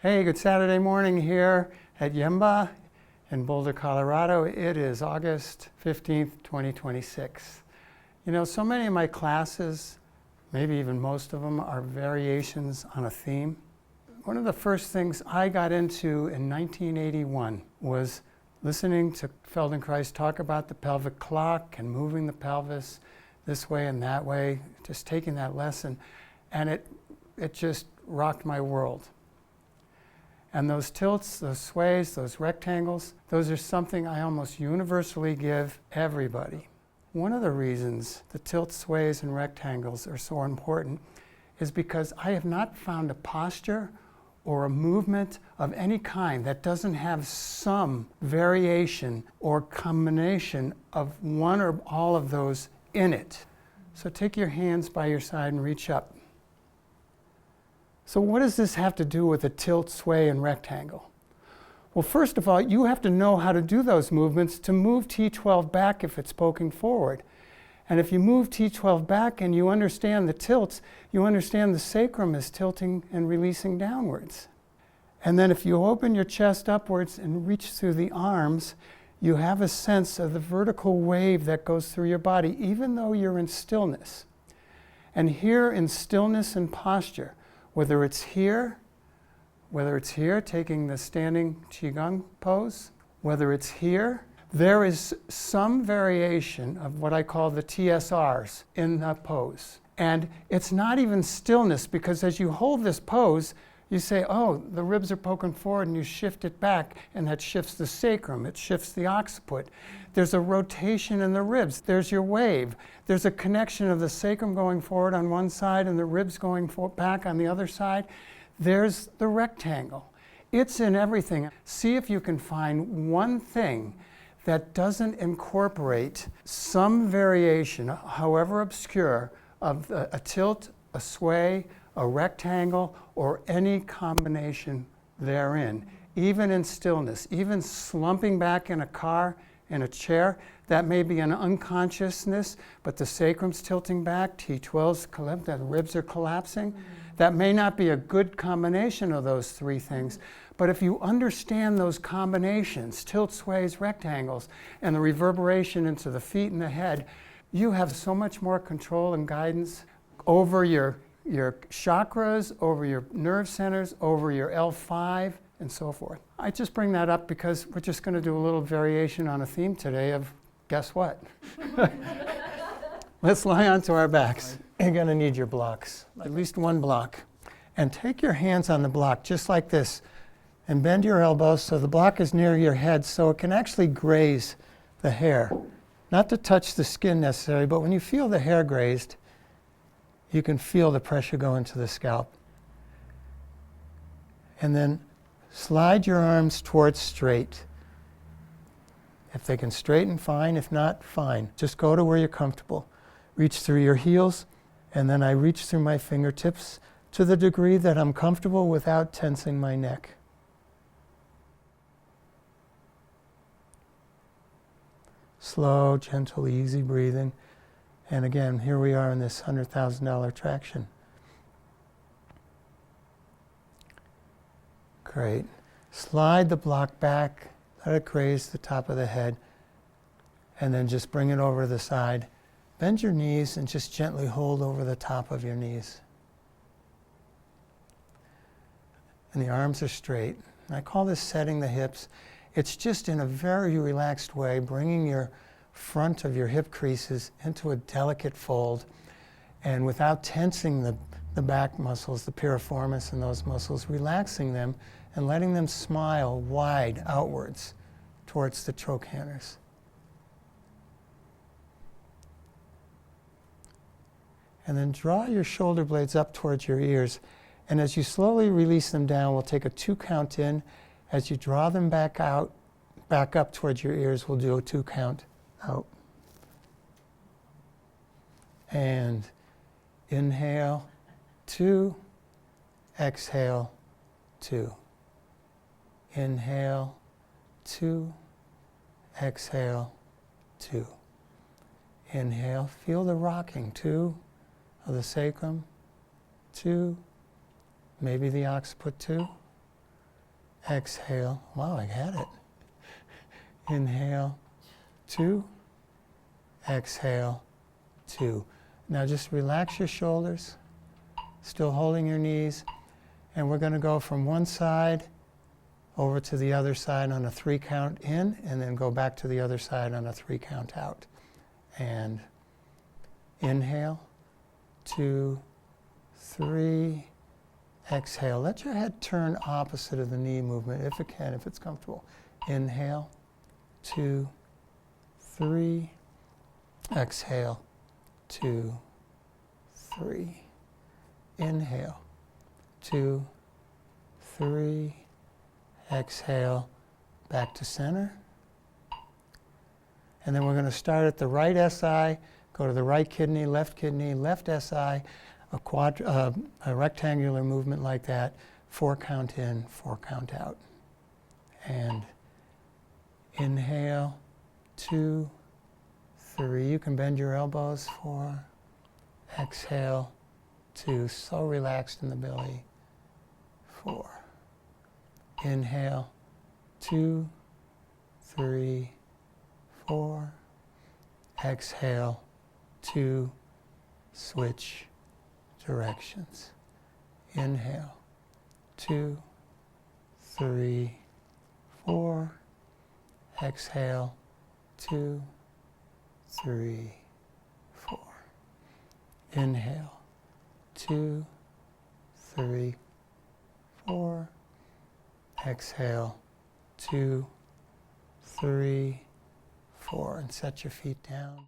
Hey, good Saturday morning here at Yemba in Boulder, Colorado. It is August 15th, 2026. You know, so many of my classes, maybe even most of them, are variations on a theme. One of the first things I got into in 1981 was listening to Feldenkrais talk about the pelvic clock and moving the pelvis this way and that way, just taking that lesson, and it just rocked my world. And those tilts, those sways, those rectangles, those are something I almost universally give everybody. One of the reasons the tilts, sways, and rectangles are so important is because I have not found a posture or a movement of any kind that doesn't have some variation or combination of one or all of those in it. So take your hands by your side and reach up. So what does this have to do with a tilt, sway, and rectangle? Well, first of all, you have to know how to do those movements to move T12 back if it's poking forward. And if you move T12 back and you understand the tilts, you understand the sacrum is tilting and releasing downwards. And then if you open your chest upwards and reach through the arms, you have a sense of the vertical wave that goes through your body, even though you're in stillness. And here in stillness and posture, whether it's here, taking the standing Qigong pose, whether it's here, there is some variation of what I call the TSRs in the pose. And it's not even stillness, because as you hold this pose, you say, oh, the ribs are poking forward, and you shift it back, and that shifts the sacrum, it shifts the occiput. There's a rotation in the ribs. There's your wave. There's a connection of the sacrum going forward on one side and the ribs going back on the other side. There's the rectangle. It's in everything. See if you can find one thing that doesn't incorporate some variation, however obscure, of a tilt, a sway, a rectangle, or any combination therein, even in stillness, even slumping back in a car, in a chair. That may be an unconsciousness, but the sacrum's tilting back, T12's collapsed, the ribs are collapsing. That may not be a good combination of those three things, but if you understand those combinations, tilt, sways, rectangles, and the reverberation into the feet and the head, you have so much more control and guidance over your chakras, over your nerve centers, over your L5, and so forth. I just bring that up because we're just going to do a little variation on a theme today of, guess what? Let's lie onto our backs. You're going to need your blocks, at least one block. And take your hands on the block just like this, and bend your elbows so the block is near your head so it can actually graze the hair. Not to touch the skin necessarily, but when you feel the hair grazed, you can feel the pressure go into the scalp. And then slide your arms towards straight. If they can straighten, fine. If not, fine. Just go to where you're comfortable. Reach through your heels, and then I reach through my fingertips to the degree that I'm comfortable without tensing my neck. Slow, gentle, easy breathing. And again, here we are in this $100,000 traction. Great. Slide the block back, let it graze the top of the head, and then just bring it over the side. Bend your knees and just gently hold over the top of your knees. And the arms are straight. I call this setting the hips. It's just in a very relaxed way, bringing your front of your hip creases into a delicate fold, and without tensing the back muscles, the piriformis and those muscles, relaxing them and letting them smile wide outwards towards the trochanters. And then draw your shoulder blades up towards your ears, and as you slowly release them down, we'll take a 2 count in. As you draw them back out, back up towards your ears, we'll do a 2 count out. And inhale, 2, exhale, 2. Inhale, 2, exhale, 2. Inhale, feel the rocking, 2 of the sacrum, 2, maybe the occiput 2, exhale. Wow, I had it. Inhale, 2, exhale, 2. Now just relax your shoulders, still holding your knees, and we're going to go from one side over to the other side on a 3 count in, and then go back to the other side on a 3 count out. And inhale, 2, 3, exhale. Let your head turn opposite of the knee movement if it can, if it's comfortable. Inhale, 2, 3, exhale, 2, 3. Inhale, 2, 3, exhale, back to center. And then we're going to start at the right SI, go to the right kidney, left SI, a rectangular movement like that, 4 count in, 4 count out. And inhale, 2, 3. You can bend your elbows, 4. Exhale, 2. So relaxed in the belly, 4. Inhale, 2, 3, 4. Exhale, 2. Switch directions. Inhale, 2, 3, 4. Exhale, 2, 3, 4. Inhale, 2, 3, 4. Exhale, 2, 3, 4. And set your feet down.